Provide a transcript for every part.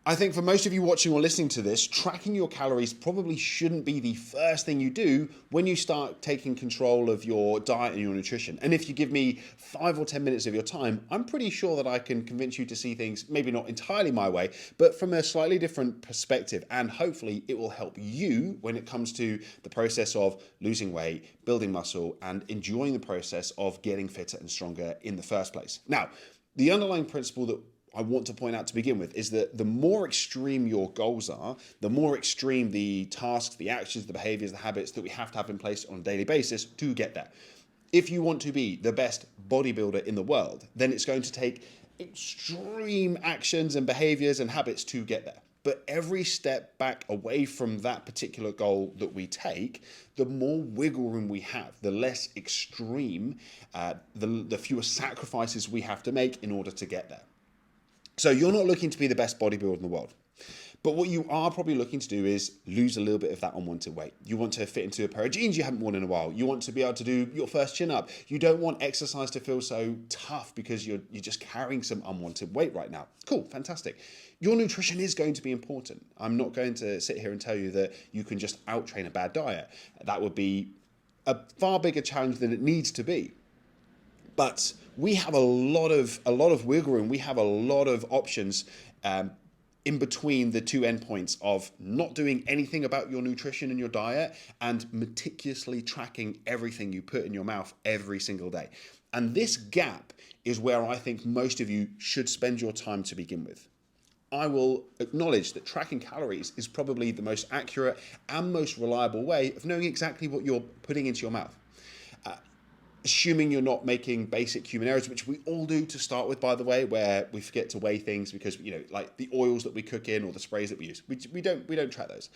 I think for most of you watching or listening to this, tracking your calories probably shouldn't be the first thing you do when you start taking control of your diet and your nutrition. And if you give me 5 or 10 minutes of your time, I'm pretty sure that I can convince you to see things maybe not entirely my way, but from a slightly different perspective. And hopefully it will help you when it comes to the process of losing weight, building muscle, and enjoying the process of getting fitter and stronger in the first place. Now, the underlying principle that I want to point out to begin with is that the more extreme your goals are, the more extreme the tasks, the actions, the behaviors, the habits that we have to have in place on a daily basis to get there. If you want to be the best bodybuilder in the world, then it's going to take extreme actions and behaviors and habits to get there. But every step back away from that particular goal that we take, the more wiggle room we have, the less extreme, the fewer sacrifices we have to make in order to get there. So you're not looking to be the best bodybuilder in the world. But what you are probably looking to do is lose a little bit of that unwanted weight. You want to fit into a pair of jeans you haven't worn in a while. You want to be able to do your first chin up. You don't want exercise to feel so tough because you're just carrying some unwanted weight right now. Cool, fantastic. Your nutrition is going to be important. I'm not going to sit here and tell you that you can just out-train a bad diet. That would be a far bigger challenge than it needs to be. But we have a lot of wiggle room. We have a lot of options in between the two endpoints of not doing anything about your nutrition and your diet and meticulously tracking everything you put in your mouth every single day. And this gap is where I think most of you should spend your time to begin with. I will acknowledge that tracking calories is probably the most accurate and most reliable way of knowing exactly what you're putting into your mouth. Assuming you're not making basic human errors, which we all do to start with, by the way, where we forget to weigh things because, like the oils that we cook in or the sprays that we use, we don't track those.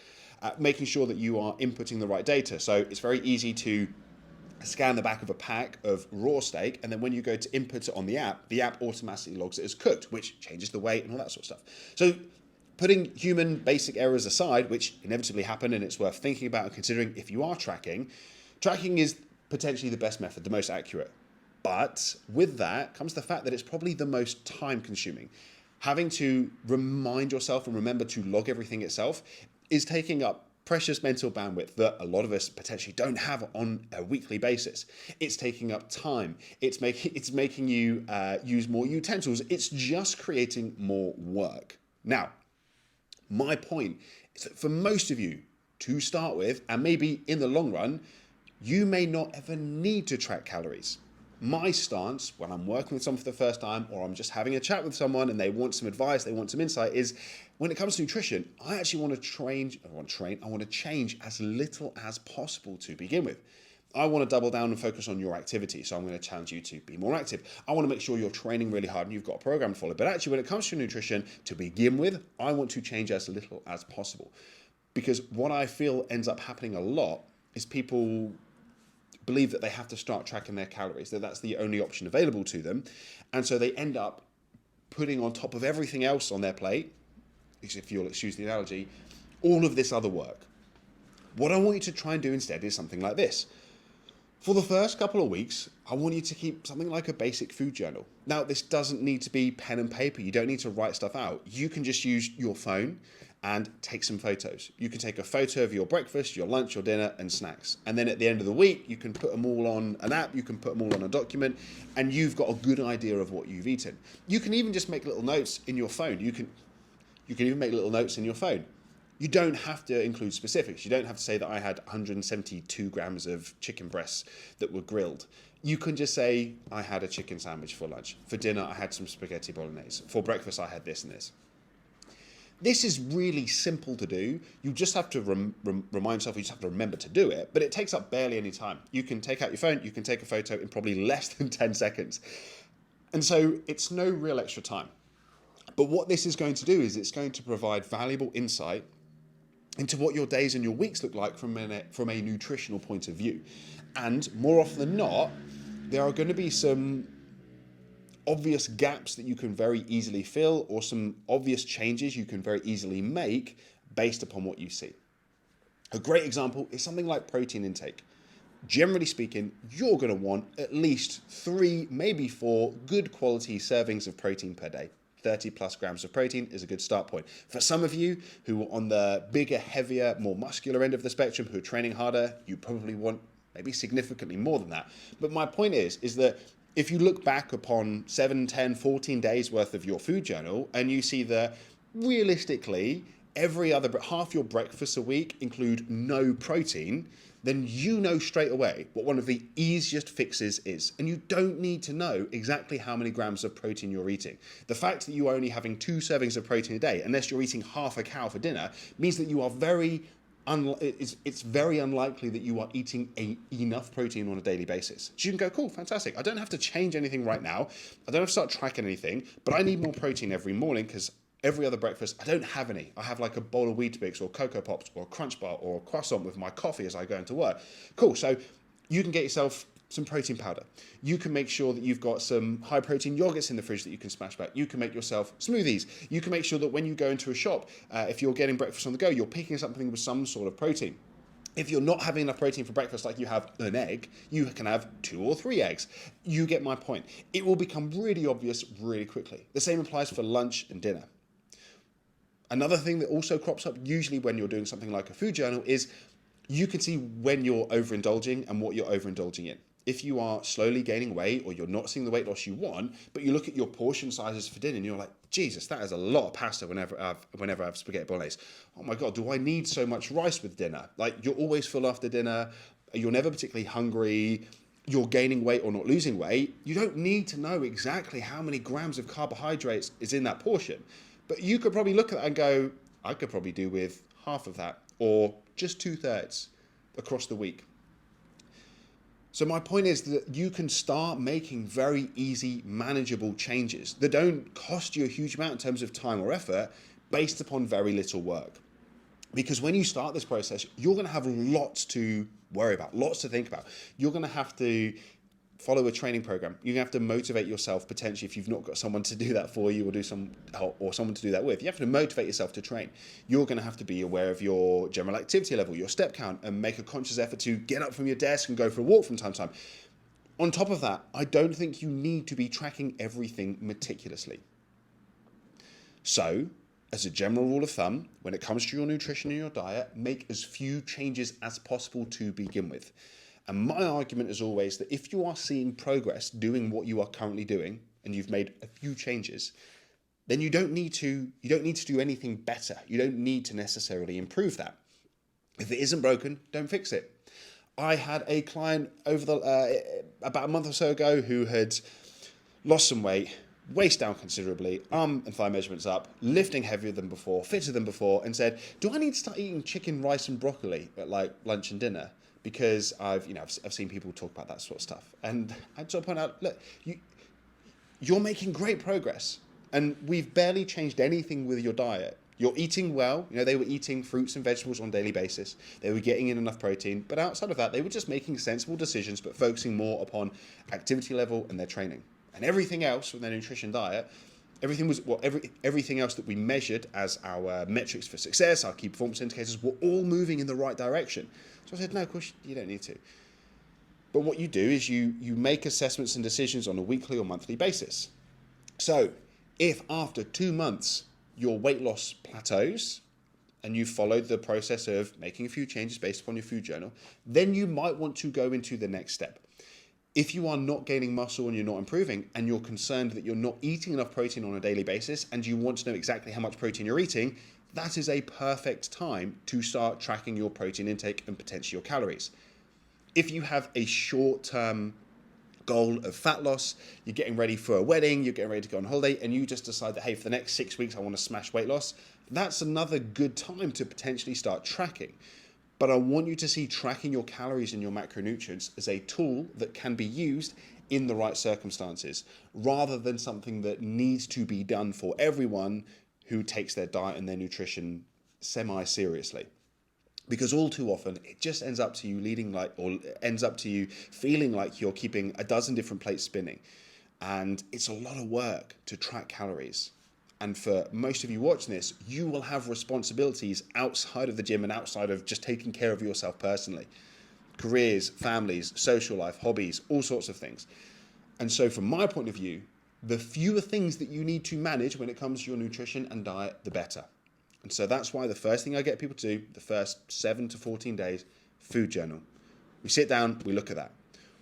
Making sure that you are inputting the right data. So it's very easy to scan the back of a pack of raw steak, and then when you go to input it on the app automatically logs it as cooked, which changes the weight and all that sort of stuff. So putting human basic errors aside, which inevitably happen, and it's worth thinking about and considering if you are tracking is potentially the best method, the most accurate. But with that comes the fact that it's probably the most time consuming. Having to remind yourself and remember to log everything itself is taking up precious mental bandwidth that a lot of us potentially don't have on a weekly basis. It's taking up time. It's making you use more utensils. It's just creating more work. Now, my point is that for most of you, to start with, and maybe in the long run, you may not ever need to track calories. My stance when I'm working with someone for the first time, or I'm just having a chat with someone and they want some advice, they want some insight, is when it comes to nutrition, I actually want to change as little as possible to begin with. I want to double down and focus on your activity. So I'm going to challenge you to be more active. I want to make sure you're training really hard and you've got a program to follow. But actually, when it comes to nutrition, to begin with, I want to change as little as possible. Because what I feel ends up happening a lot is people believe that they have to start tracking their calories, that that's the only option available to them. And so they end up putting on top of everything else on their plate, if you'll excuse the analogy, all of this other work. What I want you to try and do instead is something like this. For the first couple of weeks, I want you to keep something like a basic food journal. Now, this doesn't need to be pen and paper. You don't need to write stuff out. You can just use your phone and take some photos. You can take a photo of your breakfast, your lunch, your dinner, and snacks. And then at the end of the week, you can put them all on an app, you can put them all on a document, and you've got a good idea of what you've eaten. You can even just make little notes in your phone. You can even make little notes in your phone. You don't have to include specifics. You don't have to say that I had 172 grams of chicken breasts that were grilled. You can just say, I had a chicken sandwich for lunch. For dinner, I had some spaghetti bolognese. For breakfast, I had this and this. This is really simple to do. You just have to remind yourself, you just have to remember to do it, but it takes up barely any time. You can take out your phone, you can take a photo in probably less than 10 seconds. And so it's no real extra time. But what this is going to do is it's going to provide valuable insight into what your days and your weeks look like from a nutritional point of view. And more often than not, there are going to be some obvious gaps that you can very easily fill, or some obvious changes you can very easily make based upon what you see. A great example is something like protein intake. Generally speaking, you're going to want at least 3, maybe 4 good quality servings of protein per day. 30 plus grams of protein is a good start point. For some of you who are on the bigger, heavier, more muscular end of the spectrum, who are training harder, you probably want maybe significantly more than that. But my point is that if you look back upon 7, 10, 14 days worth of your food journal and you see that realistically every other half your breakfasts a week include no protein, then you know straight away what one of the easiest fixes is. And you don't need to know exactly how many grams of protein you're eating. The fact that you are only having 2 servings of protein a day, unless you're eating half a cow for dinner, means that you are it's very unlikely that you are eating enough protein on a daily basis. So you can go, cool, fantastic. I don't have to change anything right now. I don't have to start tracking anything, but I need more protein every morning because every other breakfast, I don't have any. I have like a bowl of Weetabix or Cocoa Pops or a Crunch Bar or a croissant with my coffee as I go into work. Cool, so you can get yourself some protein powder. You can make sure that you've got some high protein yogurts in the fridge that you can smash back. You can make yourself smoothies. You can make sure that when you go into a shop, if you're getting breakfast on the go, you're picking something with some sort of protein. If you're not having enough protein for breakfast, like you have an egg, you can have 2 or 3 eggs. You get my point. It will become really obvious really quickly. The same applies for lunch and dinner. Another thing that also crops up usually when you're doing something like a food journal is you can see when you're overindulging and what you're overindulging in. If you are slowly gaining weight or you're not seeing the weight loss you want, but you look at your portion sizes for dinner and you're like, Jesus, that is a lot of pasta whenever I have spaghetti bolognese. Oh my God, do I need so much rice with dinner? Like, you're always full after dinner. You're never particularly hungry. You're gaining weight or not losing weight. You don't need to know exactly how many grams of carbohydrates is in that portion. But you could probably look at that and go, I could probably do with half of that or just 2/3 across the week. So my point is that you can start making very easy, manageable changes that don't cost you a huge amount in terms of time or effort based upon very little work. Because when you start this process, you're going to have lots to worry about, lots to think about. You're going to have to follow a training program. You're going to have to motivate yourself potentially if you've not got someone to do that for you or someone to do that with. You have to motivate yourself to train. You're going to have to be aware of your general activity level, your step count, and make a conscious effort to get up from your desk and go for a walk from time to time. On top of that, I don't think you need to be tracking everything meticulously. So, as a general rule of thumb, when it comes to your nutrition and your diet, make as few changes as possible to begin with. And my argument is always that if you are seeing progress doing what you are currently doing and you've made a few changes, then you don't need to do anything better. You don't need to necessarily improve that. If it isn't broken, don't fix it. I had a client about a month or so ago who had lost some weight, waist down considerably, arm and thigh measurements up, lifting heavier than before, fitter than before, and said, do I need to start eating chicken, rice and broccoli at like lunch and dinner? Because I've seen people talk about that sort of stuff. And I just point out, look, you're making great progress. And we've barely changed anything with your diet. You're eating well. They were eating fruits and vegetables on a daily basis. They were getting in enough protein. But outside of that, they were just making sensible decisions, but focusing more upon activity level and their training. And everything else with their nutrition diet, everything else that we measured as our metrics for success, our key performance indicators, were all moving in the right direction. So I said, no, of course you don't need to. But what you do is you make assessments and decisions on a weekly or monthly basis. So if after 2 months your weight loss plateaus and you've followed the process of making a few changes based upon your food journal, then you might want to go into the next step. If you are not gaining muscle and you're not improving and you're concerned that you're not eating enough protein on a daily basis and you want to know exactly how much protein you're eating, that is a perfect time to start tracking your protein intake and potentially your calories. If you have a short-term goal of fat loss, you're getting ready for a wedding, you're getting ready to go on holiday, and you just decide that, hey, for the next 6 weeks, I want to smash weight loss, that's another good time to potentially start tracking. But I want you to see tracking your calories and your macronutrients as a tool that can be used in the right circumstances, rather than something that needs to be done for everyone who takes their diet and their nutrition semi-seriously. Because all too often, it just ends up to you feeling like you're keeping a dozen different plates spinning. And it's a lot of work to track calories. And for most of you watching this, you will have responsibilities outside of the gym and outside of just taking care of yourself personally. Careers, families, social life, hobbies, all sorts of things. And so from my point of view, the fewer things that you need to manage when it comes to your nutrition and diet, the better. And so that's why the first thing I get people to do, the first 7 to 14 days, food journal. We sit down, we look at that.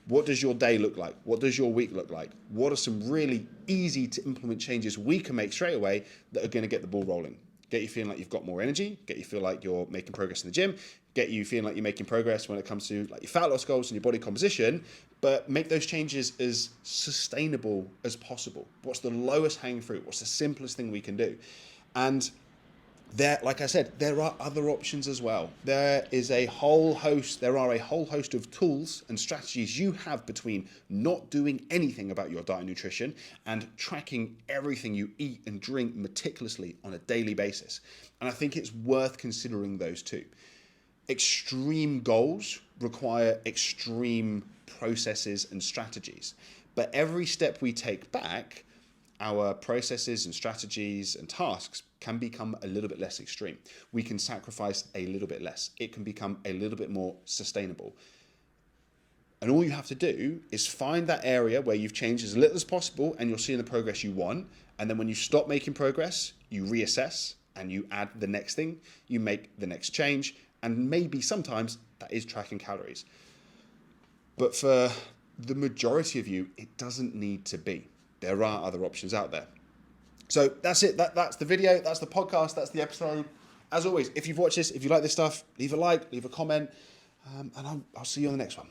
What does your day look like? What does your week look like? What are some really easy to implement changes we can make straight away that are going to get the ball rolling? Get you feeling like you've got more energy, get you feel like you're making progress in the gym, get you feeling like you're making progress when it comes to like your fat loss goals and your body composition, but make those changes as sustainable as possible. What's the lowest hanging fruit? What's the simplest thing we can do? And there, like I said, there are other options as well. There are a whole host of tools and strategies you have between not doing anything about your diet and nutrition and tracking everything you eat and drink meticulously on a daily basis. And I think it's worth considering those too. Extreme goals require extreme processes and strategies, but every step we take back, our processes and strategies and tasks can become a little bit less extreme. We can sacrifice a little bit less. It can become a little bit more sustainable. And all you have to do is find that area where you've changed as little as possible and you're seeing the progress you want. And then when you stop making progress, you reassess and you add the next thing, you make the next change. And maybe sometimes that is tracking calories. But for the majority of you, it doesn't need to be. There are other options out there. So that's it. That's the video. That's the podcast. That's the episode. As always, if you've watched this, if you like this stuff, leave a like, leave a comment, and I'll see you on the next one.